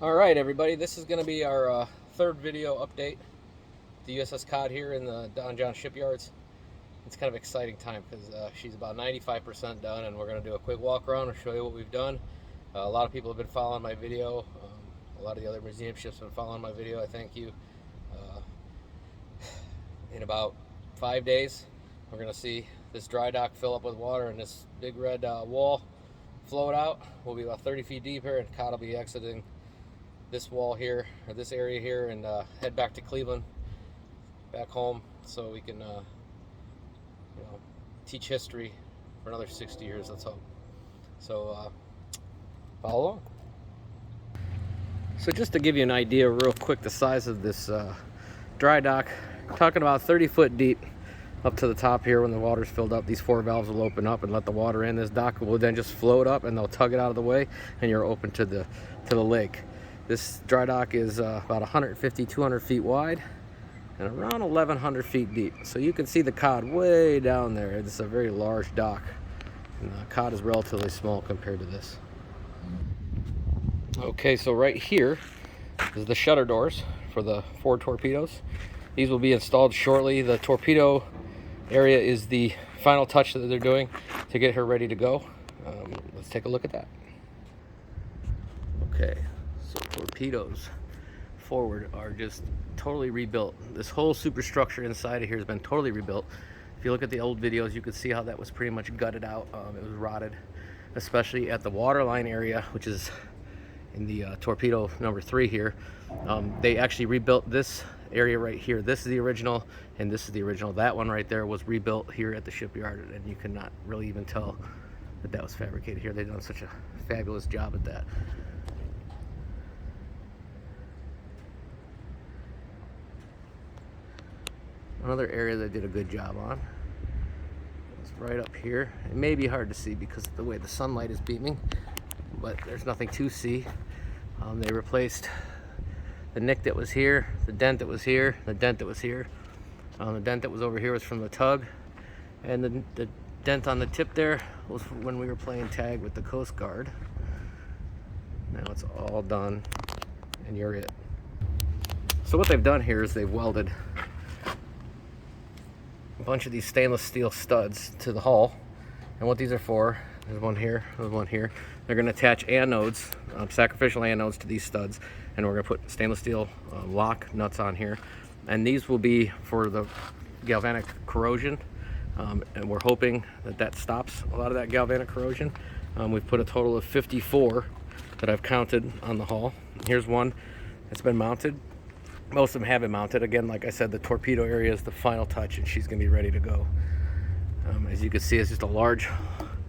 All right, everybody, this is going to be our third video update. The USS Cod here in the Don John shipyards. It's kind of an exciting time because she's about 95% done, and we're going to do a quick walk around and show you what we've done. A lot of people have been following my video. A lot of the other museum ships have been following my video. I thank you. In about 5 days, we're going to see this dry dock fill up with water and this big red wall float out. We'll be about 30 feet deep here, and Cod will be exiting this wall here, or this area here, and head back to Cleveland, back home, so we can teach history for another 60 years, let's hope. So follow along. So just to give you an idea real quick, the size of this dry dock, talking about 30 foot deep up to the top here. When the water's filled up, these 4 valves will open up and let the water in. This dock will then just float up, and they'll tug it out of the way, and you're open to the lake. This dry dock is about 150-200 feet wide and around 1,100 feet deep. So you can see the Cod way down there. It's a very large dock, and the Cod is relatively small compared to this. Okay, so right here is the shutter doors for the 4 torpedoes. These will be installed shortly. The torpedo area is the final touch that they're doing to get her ready to go. Let's take a look at that. Okay. So torpedoes forward are just totally rebuilt. This whole superstructure inside of here has been totally rebuilt. If you look at the old videos, you could see how that was pretty much gutted out. It was rotted, especially at the waterline area, which is in the torpedo number 3 here. They actually rebuilt this area right here. This is the original, and this is the original. That one right there was rebuilt here at the shipyard, and you cannot really even tell that that was fabricated here. They've done such a fabulous job at that. Another area they did a good job on is right up here. It may be hard to see because of the way the sunlight is beaming, but there's nothing to see. They replaced the nick that was here, the dent that was here, the dent that was here. The dent that was over here was from the tug, and the dent on the tip there was when we were playing tag with the Coast Guard. Now it's all done, and you're it. So what they've done here is they've welded a bunch of these stainless steel studs to the hull, and what these are for, there's one here, there's one here. They're going to attach anodes, sacrificial anodes, to these studs, and we're going to put stainless steel lock nuts on here, and these will be for the galvanic corrosion, and we're hoping that that stops a lot of that galvanic corrosion. We've put a total of 54 that I've counted on the hull. Here's one that's been mounted. Most of them have been mounted. Again, like I said, the torpedo area is the final touch, and she's going to be ready to go. As you can see, it's just a large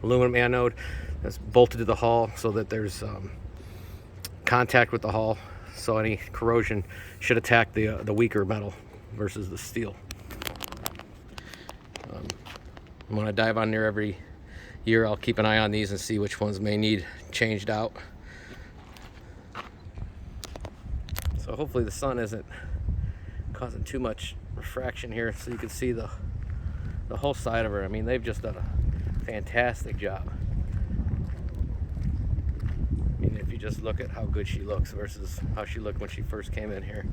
aluminum anode that's bolted to the hull so that there's contact with the hull, so any corrosion should attack the weaker metal versus the steel. When I dive on there every year, I'll keep an eye on these and see which ones may need changed out. So hopefully the sun isn't causing too much refraction here, so you can see the whole side of her. I mean, they've just done a fantastic job. I mean, if you just look at how good she looks versus how she looked when she first came in here.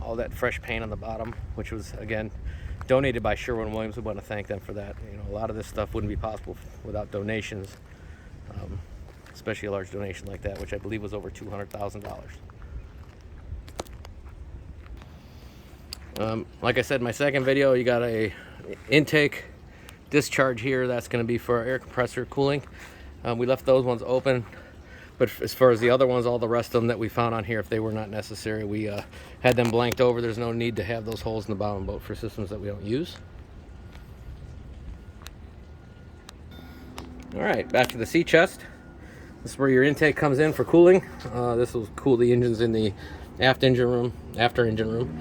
All that fresh paint on the bottom, which was, again, donated by Sherwin-Williams. We want to thank them for that. You know, a lot of this stuff wouldn't be possible without donations, especially a large donation like that, which I believe was over $200,000. Like I said in my second video, you got a intake discharge here. That's going to be for our air compressor cooling. We left those ones open, but as far as the other ones, all the rest of them that we found on here, if they were not necessary, we had them blanked over. There's no need to have those holes in the bottom of the boat for systems that we don't use. All right, back to the sea chest. This is where your intake comes in for cooling. This will cool the engines in the after engine room.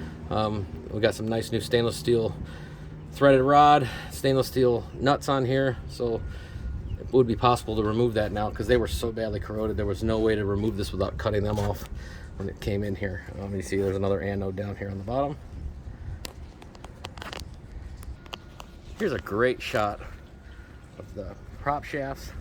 We got some nice new stainless steel threaded rod, stainless steel nuts on here, so it would be possible to remove that now because they were so badly corroded. There was no way to remove this without cutting them off when it came in here. You see there's another anode down here on the bottom. Here's a great shot of the prop shafts,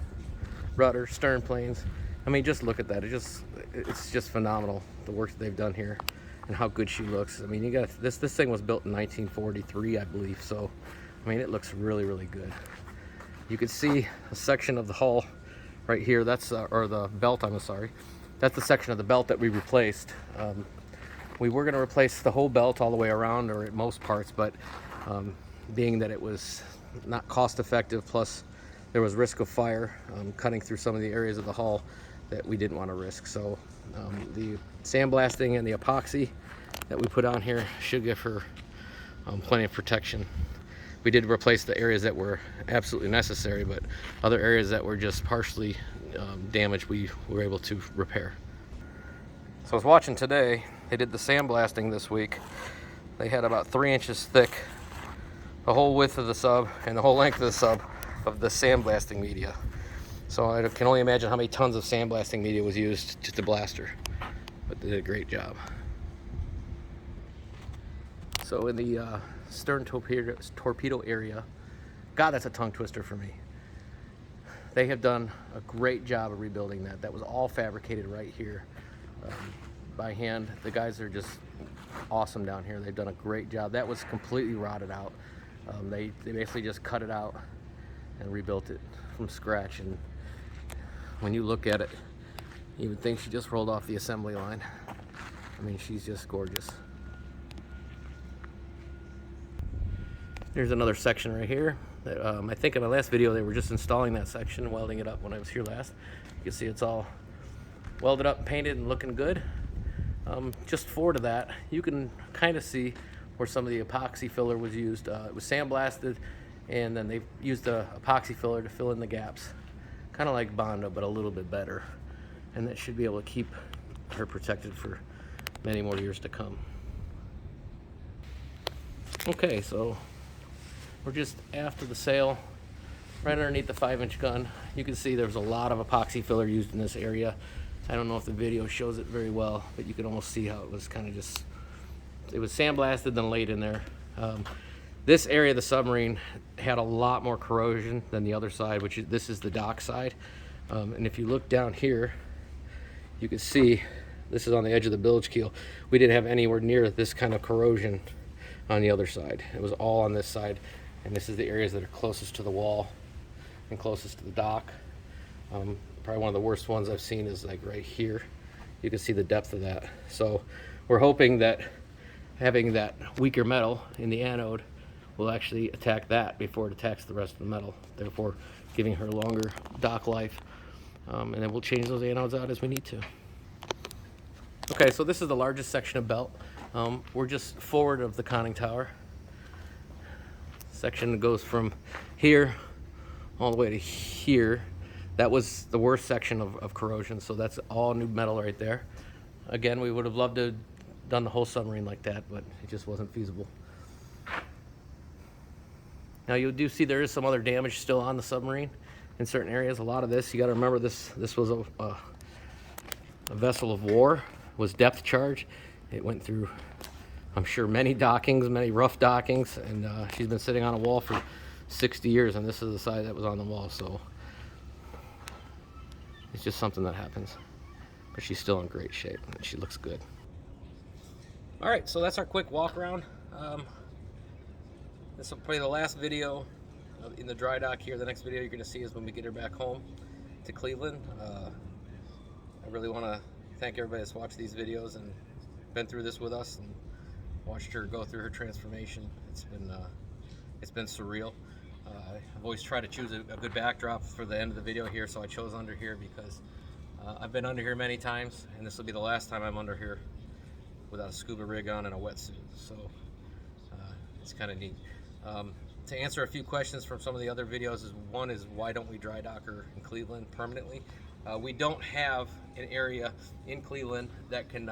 rudder, stern planes, I mean, just look at that. It's just phenomenal, the work that they've done here and how good she looks. I mean, you got this thing was built in 1943, I believe. So, I mean, it looks really, really good. You can see a section of the hull right here. That's or the belt. I'm sorry. That's the section of the belt that we replaced. We were going to replace the whole belt all the way around, or at most parts, but being that it was not cost effective, plus there was risk of fire cutting through some of the areas of the hull that we didn't want to risk. So the sandblasting and the epoxy that we put on here should give her plenty of protection. We did replace the areas that were absolutely necessary, but other areas that were just partially damaged, we were able to repair. So I was watching today, they did the sandblasting this week. They had about 3 inches thick, the whole width of the sub and the whole length of the sub of the sandblasting media. So I can only imagine how many tons of sandblasting media was used to blast her, but they did a great job. So in the stern torpedo area, God, that's a tongue twister for me. They have done a great job of rebuilding that. That was all fabricated right here by hand. The guys are just awesome down here. They've done a great job. That was completely rotted out. They basically just cut it out and rebuilt it from scratch. And when you look at it, you would think she just rolled off the assembly line. I mean, she's just gorgeous. Here's another section right here. I think in my last video they were just installing that section, welding it up when I was here last. You can see it's all welded up, painted, and looking good. Just forward of that, you can kind of see where some of the epoxy filler was used. It was sandblasted, and then they used the epoxy filler to fill in the gaps. Kind of like Bondo, but a little bit better. And that should be able to keep her protected for many more years to come. Okay, so we're just after the sail, right underneath the 5-inch gun. You can see there's a lot of epoxy filler used in this area. I don't know if the video shows it very well, but you can almost see how it was kind of just, it was sandblasted then laid in there. This area of the submarine had a lot more corrosion than the other side, which is, this is the dock side. And if you look down here, you can see this is on the edge of the bilge keel. We didn't have anywhere near this kind of corrosion on the other side. It was all on this side. And this is the areas that are closest to the wall and closest to the dock. Probably one of the worst ones I've seen is like right here. You can see the depth of that. So we're hoping that having that weaker metal in the anode will actually attack that before it attacks the rest of the metal, therefore giving her longer dock life. And then we'll change those anodes out as we need to. Okay, so this is the largest section of belt. We're just forward of the conning tower. Section that goes from here all the way to here. That was the worst section of corrosion, so that's all new metal right there. Again, we would have loved to have done the whole submarine like that, but it just wasn't feasible. Now you do see there is some other damage still on the submarine in certain areas. A lot of this, you got to remember, this was a vessel of war, was depth charge. It went through, I'm sure, many dockings, many rough dockings, and she's been sitting on a wall for 60 years, and this is the side that was on the wall, so it's just something that happens. But she's still in great shape, and she looks good. All right, so that's our quick walk around. This will probably the last video in the dry dock here. The next video you're going to see is when we get her back home to Cleveland. I really want to thank everybody that's watched these videos and been through this with us and watched her go through her transformation. It's been surreal. I've always tried to choose a good backdrop for the end of the video here, so I chose under here because I've been under here many times, and this will be the last time I'm under here without a scuba rig on and a wetsuit. So it's kind of neat. To answer a few questions from some of the other videos, one is why don't we dry dock her in Cleveland permanently? We don't have an area in Cleveland that can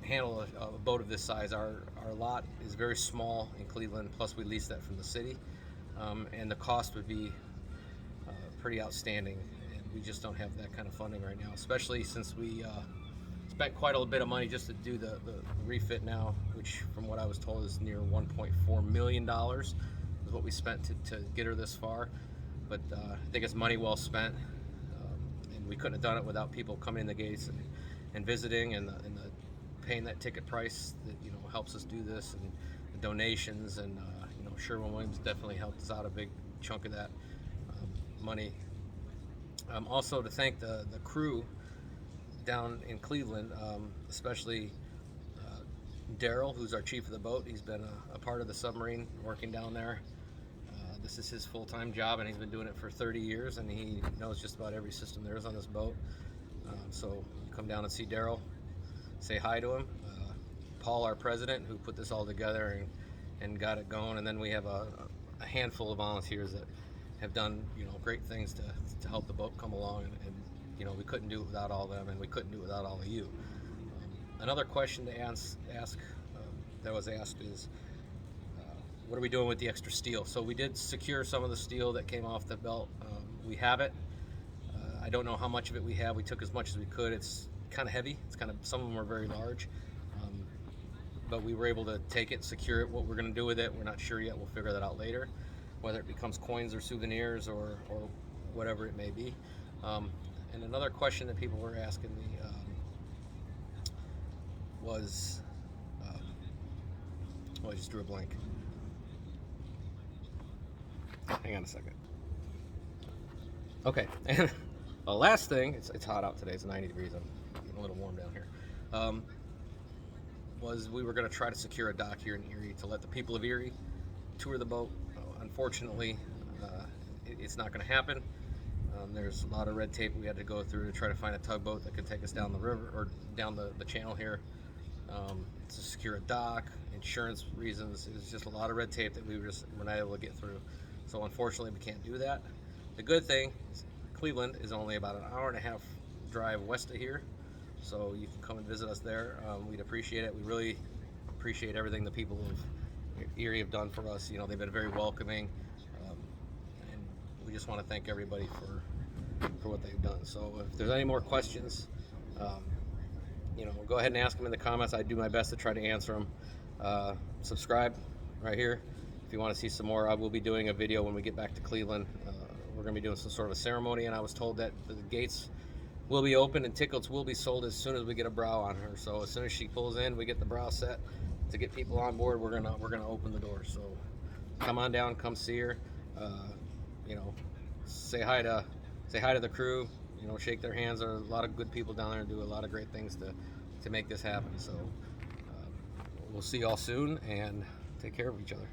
handle a boat of this size. Our lot is very small in Cleveland, plus we lease that from the city, and the cost would be pretty outstanding, and we just don't have that kind of funding right now, especially since we spent quite a bit of money just to do the refit now, which from what I was told is near $1.4 million is what we spent to get her this far. But I think it's money well spent, and we couldn't have done it without people coming in the gates and visiting, and the paying that ticket price that, you know, helps us do this, and the donations, and you know, Sherwin-Williams definitely helped us out a big chunk of that money. Also to thank the crew down in Cleveland, especially Daryl, who's our chief of the boat. He's been a part of the submarine working down there. This is his full-time job, and he's been doing it for 30 years, and he knows just about every system there is on this boat. So you come down and see Daryl, say hi to him. Paul, our president, who put this all together and got it going, and then we have a handful of volunteers that have done, you know, great things to help the boat come along, and you know, we couldn't do it without all of them, and we couldn't do it without all of you. Another question to ask that was asked is, what are we doing with the extra steel? So we did secure some of the steel that came off the belt. We have it. I don't know how much of it we have. We took as much as we could. It's kind of heavy. It's kind of, some of them are very large, but we were able to take it, secure it. What we're going to do with it, we're not sure yet. We'll figure that out later, whether it becomes coins or souvenirs or whatever it may be. And another question that people were asking me I just drew a blank. Hang on a second. Okay, and the last thing, it's hot out today, it's 90 degrees, I'm getting a little warm down here, was we were going to try to secure a dock here in Erie to let the people of Erie tour the boat. Unfortunately, it's not going to happen. There's a lot of red tape we had to go through to try to find a tugboat that could take us down the river, or down the channel here, to secure a dock. Insurance reasons, it's just a lot of red tape that we were not able to get through. So unfortunately, we can't do that. The good thing is Cleveland is only about an hour and a half drive west of here, so you can come and visit us there. We'd appreciate it. We really appreciate everything the people of Erie have done for us. You know, they've been very welcoming, and we just want to thank everybody for what they've done. So if there's any more questions, you know, go ahead and ask them in the comments. I do my best to try to answer them. Subscribe right here if you want to see some more. I will be doing a video when we get back to Cleveland. We're going to be doing some sort of a ceremony, and I was told that the gates will be open and tickets will be sold as soon as we get a brow on her. So as soon as she pulls in, we get the brow set to get people on board. We're gonna open the door. So come on down, come see her. You know, say hi to the crew. You know, shake their hands. There are a lot of good people down there and do a lot of great things to make this happen. So we'll see y'all soon, and take care of each other.